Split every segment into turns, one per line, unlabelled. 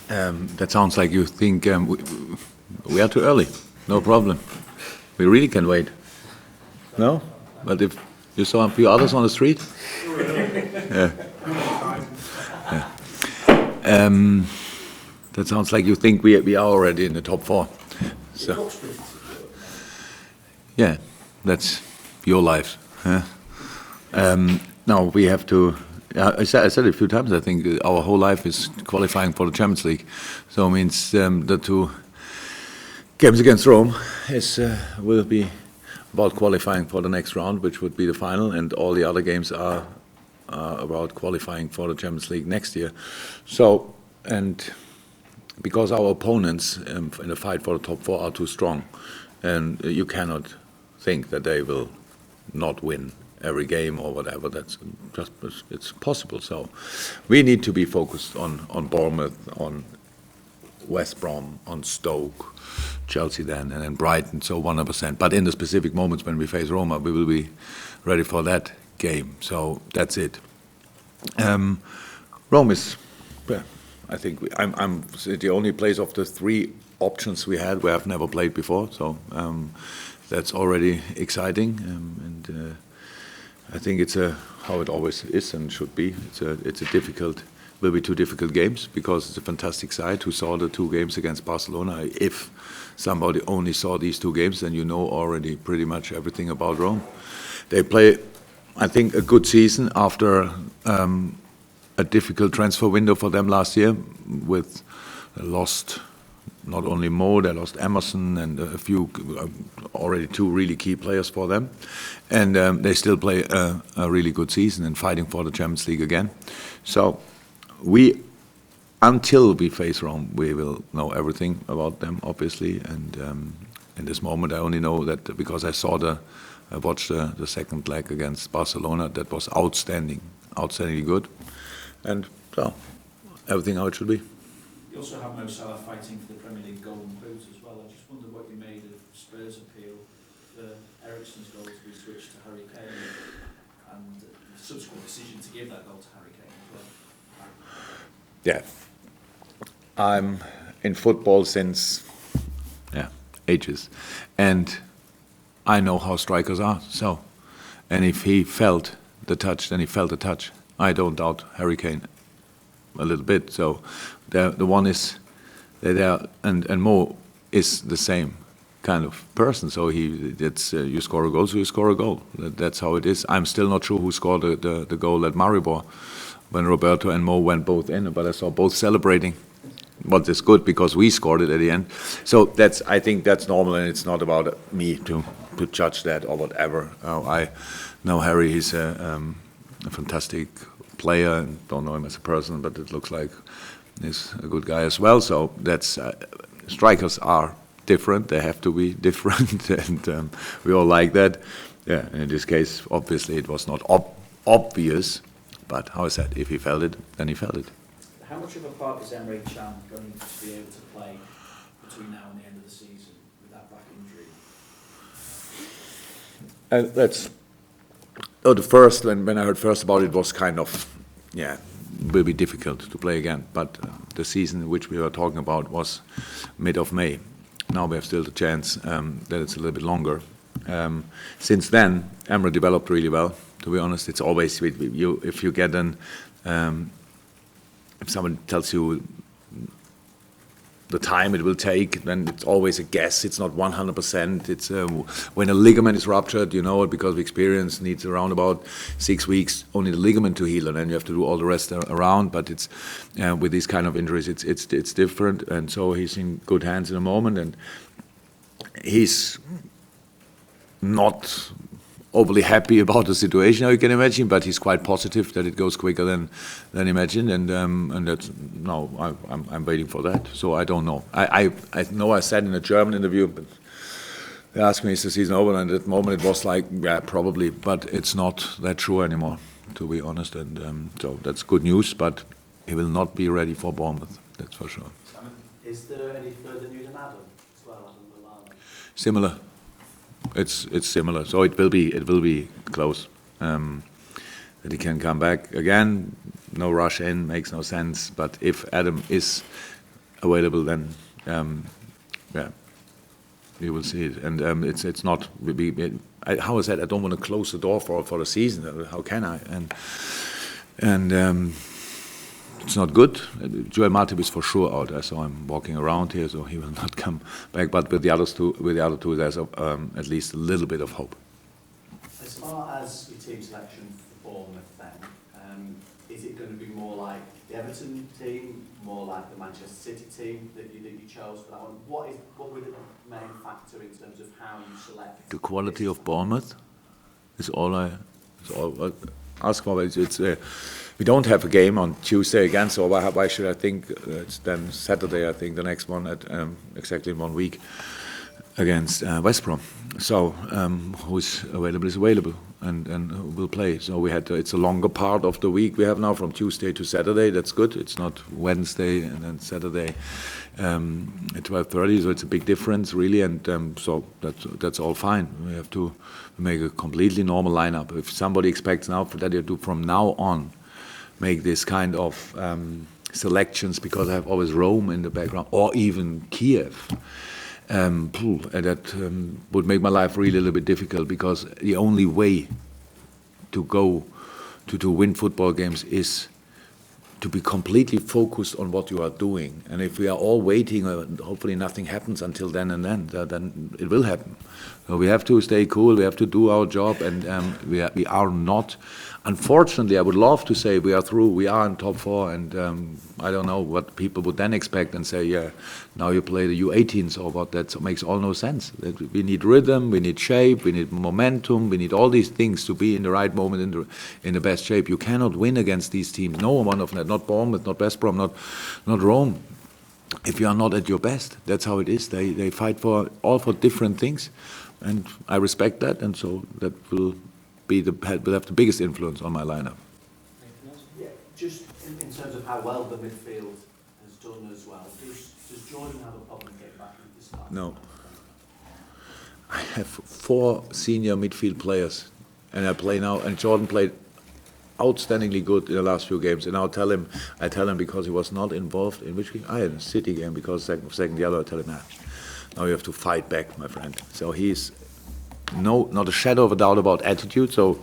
That sounds like you think we are too early. No problem. We really can wait. No? But if you saw a few others on the street? Yeah. That sounds like you think we are already in the top 4. So, yeah, that's your life. Now we have to. I said it a few times. I think our whole life is qualifying for the Champions League. So it means the 2 games against Rome will be about qualifying for the next round, which would be the final, and all the other games are about qualifying for the Champions League next year. So, and because our opponents in the fight for the top 4 are too strong, and you cannot think that they will not win every game or whatever. That's just, it's possible. So we need to be focused on Bournemouth, on West Brom, on Stoke, Chelsea then, and then Brighton, so 100%. But in the specific moments when we face Roma, we will be ready for that game. So that's it. Rome is, I think, I'm the only place of the 3 options we had where I've never played before. So that's already exciting. And I think it's how it always is and should be. It's a difficult. Will be 2 difficult games because it's a fantastic side who saw the 2 games against Barcelona. If somebody only saw these 2 games, then you know already pretty much everything about Rome. They play, I think, a good season after a difficult transfer window for them last year. With lost not only Mo, they lost Emerson and a few, already 2 really key players for them, and they still play a really good season and fighting for the Champions League again. So. Until we face Rome, we will know everything about them, obviously. And in this moment, I only know that because I watched the second leg against Barcelona. That was outstandingly good, and so everything how it should be.
You also have Mo Salah fighting for the Premier League Golden Boot as well. I just wondered what you made of Spurs' appeal for Eriksen's goal to be switched to Harry Kane, and the subsequent decision to give that goal to Harry Kane as well.
Yeah, I'm in football since ages, and I know how strikers are. So, and if he felt the touch, then he felt the touch. I don't doubt Harry Kane a little bit. So, the one is there, and Mo is the same kind of person. So you score a goal, so you score a goal. That's how it is. I'm still not sure who scored the goal at Maribor when Roberto and Mo went both in, but I saw both celebrating. But it's good because we scored it at the end. So I think that's normal, and it's not about me to judge that or whatever. I know Harry. He's a fantastic player, and don't know him as a person, but it looks like he's a good guy as well. So that's strikers are different. They have to be different, and we all like that. Yeah. In this case, obviously, it was not obvious. But how I said, if he felt it, then he felt it.
How much of a part is Emre Can going to be able to play between now and the end of the season with that back injury?
The first, when I heard first about it, was kind of, will be difficult to play again. But the season which we were talking about was mid of May. Now we have still the chance that it's a little bit longer. Since then, Emre developed really well. To be honest, it's always if you get if someone tells you the time it will take, then it's always a guess. It's not 100%. It's when a ligament is ruptured, you know it because the experience needs around about 6 weeks only the ligament to heal, and then you have to do all the rest around. But it's with these kind of injuries, it's different, and so he's in good hands in the moment, and he's not overly happy about the situation, you can imagine, but he's quite positive that it goes quicker than imagined, and that's no, I'm waiting for that. So I don't know. I know I said in a German interview, but they asked me is the season over, and at that moment it was like probably, but it's not that sure anymore, to be honest, and so that's good news. But he will not be ready for Bournemouth, that's for sure.
Is there any further news on Adam as well?
Similar. It's similar, so it will be close that he can come back again. no rush in, makes no sense. But if Adam is available, then yeah, you will see it. And it's not. How I said, I don't want to close the door for the season. How can I? And it's not good. Joel Matip is for sure out. I saw him walking around here, so he will not come back. But with the other two, there's at least a little bit of hope.
As far as your team selection for Bournemouth, then, is it going to be more like the Everton team, more like the Manchester City team that you chose for that one? What would the main factor in terms of how you select?
The quality of Bournemouth is all I ask for. We don't have a game on Tuesday again, so why should I think it's then Saturday? I think the next one at exactly in 1 week against West Brom. So who's available is available and will play. So it's a longer part of the week we have now from Tuesday to Saturday. That's good. It's not Wednesday and then Saturday at 12:30. So it's a big difference really, and so that's all fine. We have to make a completely normal lineup. If somebody expects now that you do from now on make this kind of selections because I have always Rome in the background or even Kiev. That would make my life really a little bit difficult, because the only way to go to win football games is to be completely focused on what you are doing. And if we are all waiting, hopefully nothing happens until then it will happen. So we have to stay cool, we have to do our job, and we are not. Unfortunately, I would love to say we are through, we are in top four, and I don't know what people would then expect and say, yeah, now you play the U18s or what. That makes all no sense. We need rhythm, we need shape, we need momentum, we need all these things to be in the right moment, in the best shape. You cannot win against these teams, no one of them, not Bournemouth, not West Brom, not Rome, if you are not at your best. That's how it is. They fight for different things, and I respect that, and so that will have the biggest influence on my lineup.
Yeah, just in terms of how well the midfield has done as well, does Jordan have a problem getting back into the start?
No. I have 4 senior midfield players, and I play now, and Jordan played outstandingly good in the last few games, and I tell him because he was not involved in which game? I had a City game, because second yellow, I tell him, now you have to fight back, my friend. So he's not a shadow of a doubt about attitude. So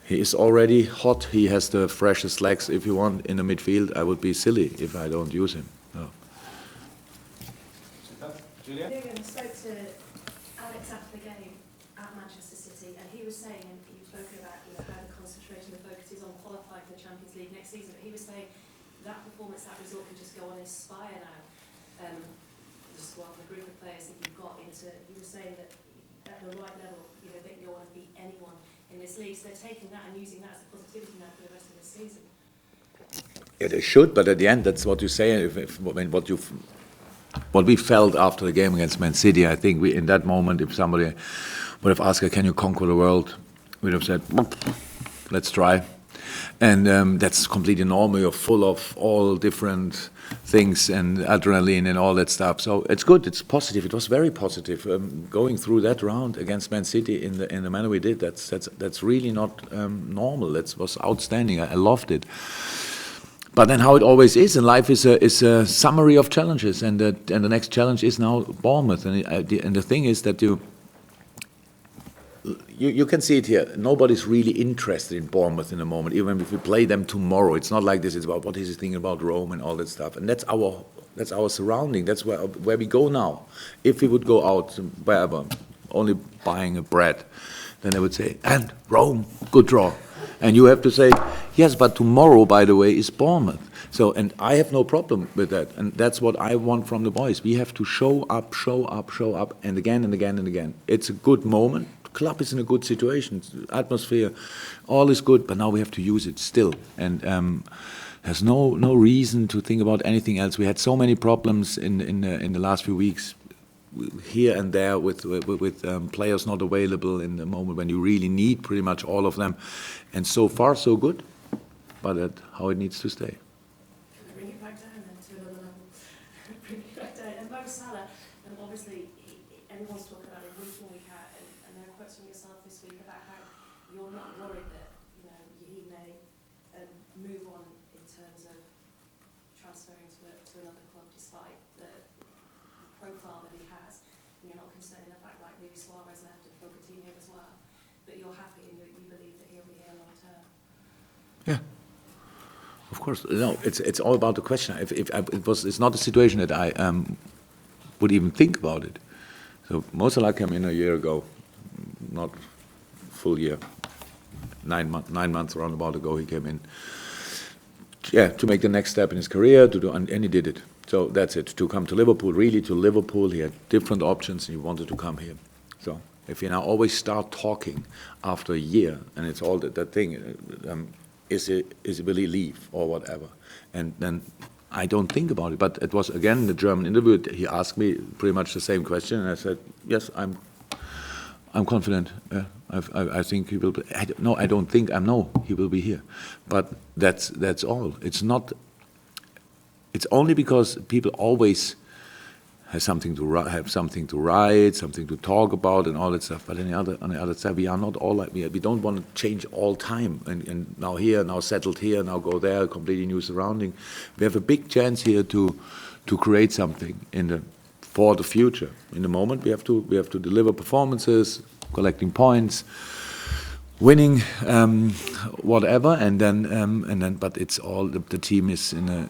he is already hot. He has the freshest legs, if you want, in the midfield. I would be silly if I don't use him. No.
Julia? Jurgen spoke to Alex after the game at Manchester City, and he was saying, and you've spoken about how the concentration and focus is on qualifying for the Champions League next season, but he was saying that performance, that result can just go on inspire now. Just one of the group of players that you've got into, he was saying that at the right level, that you don't want to beat anyone in this league. So they're taking that and using that as a positivity now for the rest of the season.
Yeah, they should, but at the end, that's what you say. What we felt after the game against Man City, I think in that moment, if somebody would have asked, can you conquer the world? We'd have said, let's try. And that's completely normal. You're full of all different things and adrenaline and all that stuff. So it's good. It's positive. It was very positive. Going through that round against Man City in the manner we did. That's really not normal. That was outstanding. I loved it. But then, how it always is in life is a summary of challenges, and the next challenge is now Bournemouth. And the thing is that you can see it here. Nobody's really interested in Bournemouth in the moment, even if we play them tomorrow. It's not like this. It's about what is he thinking about Rome and all that stuff. And that's our surrounding. That's where we go now. If we would go out wherever, only buying a bread, then they would say, and Rome, good draw. And you have to say, yes, but tomorrow, by the way, is Bournemouth. So, and I have no problem with that. And that's what I want from the boys. We have to show up, and again and again and again. It's a good moment. Club is in a good situation. Atmosphere, all is good, but now we have to use it still. And there's no reason to think about anything else. We had so many problems in the last few weeks, here and there, with players not available in the moment when you really need pretty much all of them. And so far, so good, but that's how it needs to stay.
Bring it back down then to another level. Bring it back down. And Mo Salah, obviously, everyone's talking about it week in, week out, and there are quotes from yourself this week about how you're not worried that he may move on in despite the profile that he has. And you're not concerned in the fact like Luis Suarez left and Pochettino as well. But you're happy and you believe that he'll be here long term.
Yeah. Of course, no. It's all about the question. It's not a situation that I would even think about it. So Mo Salah came in a year ago, not full year, 9 months roundabout ago he came in. Yeah, to make the next step in his career, and he did it. So that's it. To come to Liverpool, really to Liverpool, he had different options, and he wanted to come here. So if you now always start talking after a year, and it's all that thing. Is it will he leave or whatever? And then I don't think about it. But it was again the German interview. He asked me pretty much the same question, and I said, "Yes, I'm confident. I think he will be." I don't think. I know he will be here. But that's all. It's not. It's only because people always have something to write, something to talk about, and all that stuff. But on the other side, we are not all like we don't want to change all time. And now here, now settled here, now go there, completely new surrounding. We have a big chance here to create something for the future. In the moment, we have to deliver performances, collecting points, winning, whatever, and then. But it's all the team is in a.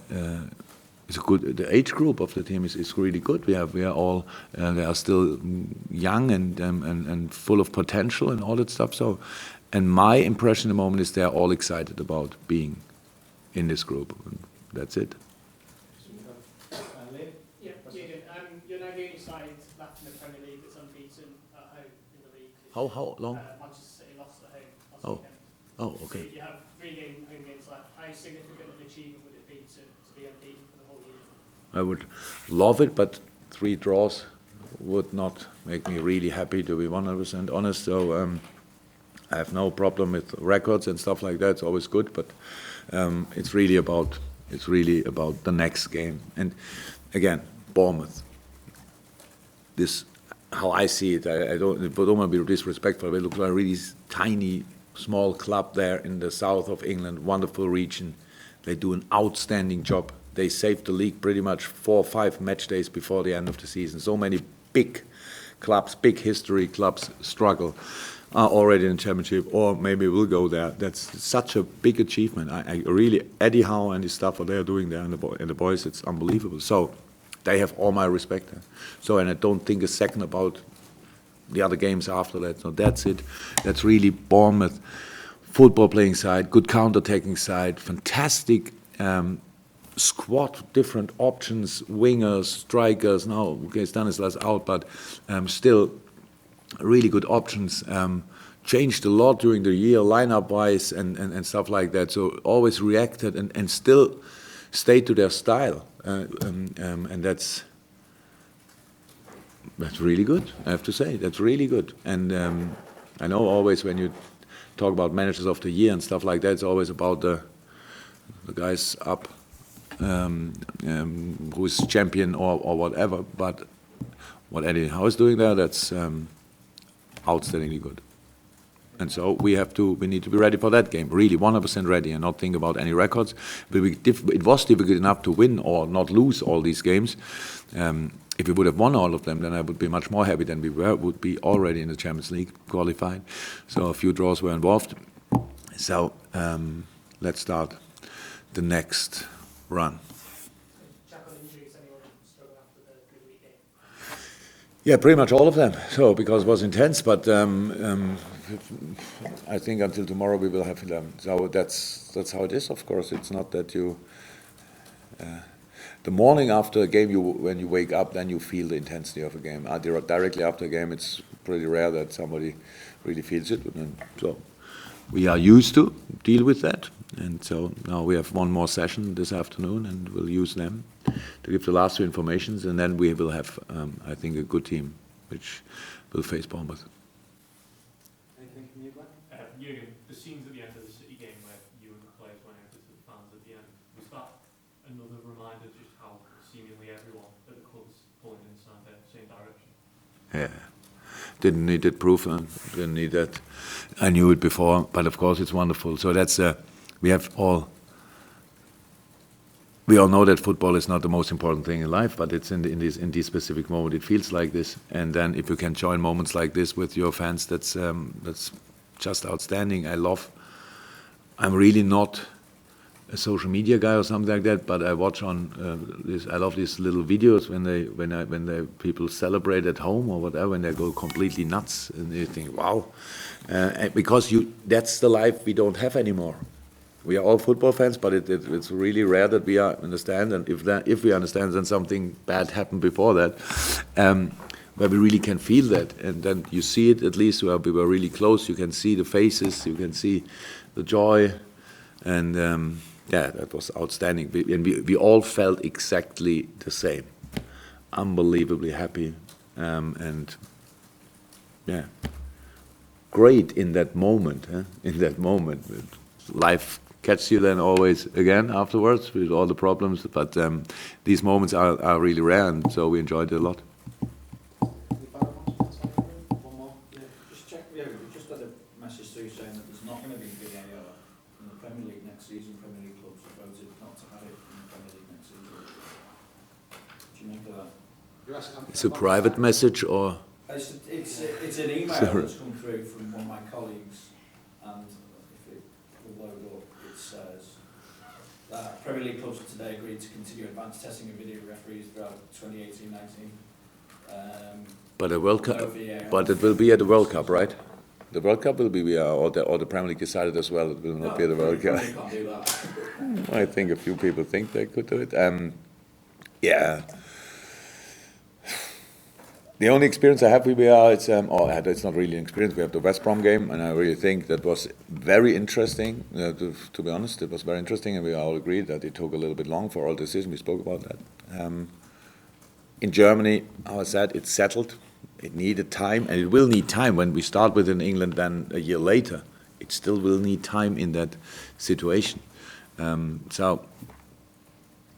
It's good. The age group of the team is really good. We are all they are still young and full of potential and all that stuff. So, and my impression at the moment is they are all excited about being in this group. And that's it.
Yeah, Jurgen, you're now the only side left in the Premier League that's unbeaten at home in the league.
How long?
Manchester City lost at home last
Oh.
weekend.
Oh, okay.
So you have 3 home games left. How significant an achievement would it be to be unbeaten for the whole year?
I would love it, but 3 draws would not make me really happy, to be 100% honest. So I have no problem with records and stuff like that. It's always good, but it's really about the next game. And again, Bournemouth. This, how I see it, I don't want to be disrespectful, but it looks like a really tiny, small club there in the south of England, wonderful region. They do an outstanding job. They saved the league pretty much 4 or 5 match days before the end of the season. So many big clubs, big history clubs struggle, are already in the championship, or maybe will go there. That's such a big achievement. I really, Eddie Howe and his stuff, what they are doing there, and the boys, it's unbelievable. So they have all my respect. So, and I don't think a second about the other games after that. So that's it. That's really Bournemouth. Football playing side, good counter-attacking side, fantastic squad, different options, wingers, strikers. Now, okay, Stanislas out, but still really good options. Changed a lot during the year, lineup-wise and stuff like that. So always reacted and still stayed to their style. And that's really good, I have to say. That's really good. And I know always when you talk about managers of the year and stuff like that, it's always about the guys up who's champion or whatever. But what Eddie Howe is doing there, that's outstandingly good. And so we need to be ready for that game, really 100% ready, and not think about any records. But it was difficult enough to win or not lose all these games. If we would have won all of them, then I would be much more happy than we would be already in the Champions League qualified. So a few draws were involved. So let's start the next run.
Check on injuries, anyone struggle after the midweek game?
Yeah, pretty much all of them. So because it was intense, but I think until tomorrow we will have 11. So that's how it is. Of course, it's not that you. The morning after a game, when you wake up, then you feel the intensity of a game. Directly after a game, it's pretty rare that somebody really feels it. So we are used to deal with that. And so now we have one more session this afternoon, and we'll use them to give the last 2 informations. And then we will have, I think, a good team which will face Bournemouth.
Anything from you, Glenn?
Jurgen, the scenes at the end of the City game where you and the players went out to the fans at the end, was that another reminder just how seemingly everyone at the club's pulling in the same direction?
Yeah. Didn't need that proof, didn't need that. I knew it before, but of course it's wonderful. So that's, we have all we all know that football is not the most important thing in life, but it's in these specific moments it feels like this. And then if you can join moments like this with your fans, that's just outstanding. I'm really not a social media guy or something like that, but I watch on this. I love these little videos when people celebrate at home or whatever, and they go completely nuts, and you think, wow, because that's the life we don't have anymore. We are all football fans, but it's really rare that we understand, and if we understand, then something bad happened before that, where we really can feel that, and then you see it at least where we were really close. You can see the faces, you can see the joy, and yeah, that was outstanding. And we all felt exactly the same, unbelievably happy, and yeah, great in that moment. In that moment, life catches you then always again afterwards with all the problems, but these moments are really rare, and so we enjoyed it a lot.
One more.
Yeah, just check. Yeah, we just had a message through saying that there's not going to be VAR in the Premier League next season. Premier League clubs have voted not to have it in the Premier League next season. What do you make of that?
It's a private message, or
It's an email that's come through from one of my colleagues, and if it will load up, it says that Premier League clubs have today agreed to continue advanced testing of video referees throughout 2018-19.
but a World Cup,
no VAR.
but it will be at the World Cup, right? The World Cup will be VAR, or the Premier League decided as well it will not be at the World Cup.
You can't do that.
I think a few people think they could do it. Yeah. The only experience I have with VAR, it's not really an experience. We have the West Brom game, and I really think that was very interesting. To be honest, it was very interesting, and we all agreed that it took a little bit long for all decisions. We spoke about that. In Germany, how I said, it's settled. It needed time, and it will need time. When we start with in England, then a year later, it still will need time in that situation. So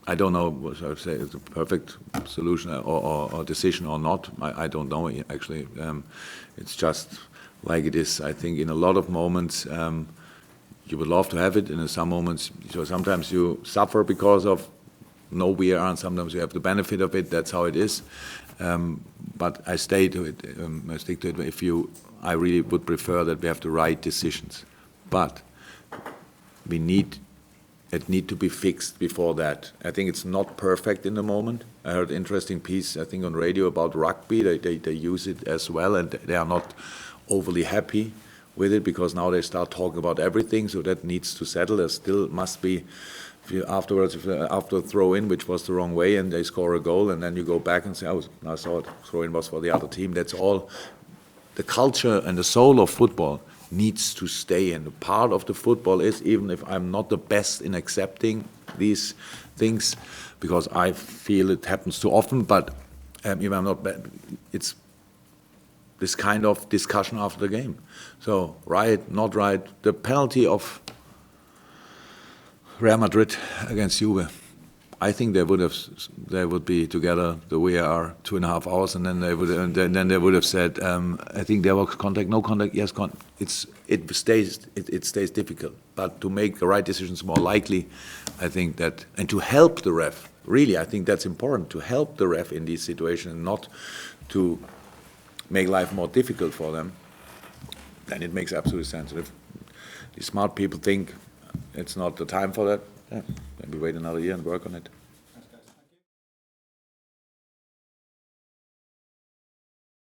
I don't know what I would say is a perfect solution or decision or not. I don't know, actually. It's just like it is. I think in a lot of moments, you would love to have it. And in some moments, so sometimes you suffer because of no VAR, and sometimes you have the benefit of it. That's how it is. But I stay to it. I stick to it. I really would prefer that we have the right decisions. But it need to be fixed before that. I think it's not perfect in the moment. I heard an interesting piece, I think, on radio about rugby. They use it as well, and they are not overly happy with it because now they start talking about everything, so that needs to settle. There still must be, after a throw-in, which was the wrong way, and they score a goal, and then you go back and say, oh, I saw it, throw-in was for the other team. That's all. The culture and the soul of football needs to stay, and the part of the football is, even if I'm not the best in accepting these things, because I feel it happens too often, but if I'm not bad, it's this kind of discussion after the game. So, right, not right, the penalty of Real Madrid against Juve, I think they would be together. The VAR 2.5 hours, and then they would have said, I think there was contact, no contact, yes, it stays difficult. But to make the right decisions more likely, I think that, and to help the ref, really, I think that's important, to help the ref in these situations, and not to make life more difficult for them. Then it makes absolute sense. If the smart people think it's not the time for that, yeah, maybe wait another year and work on it.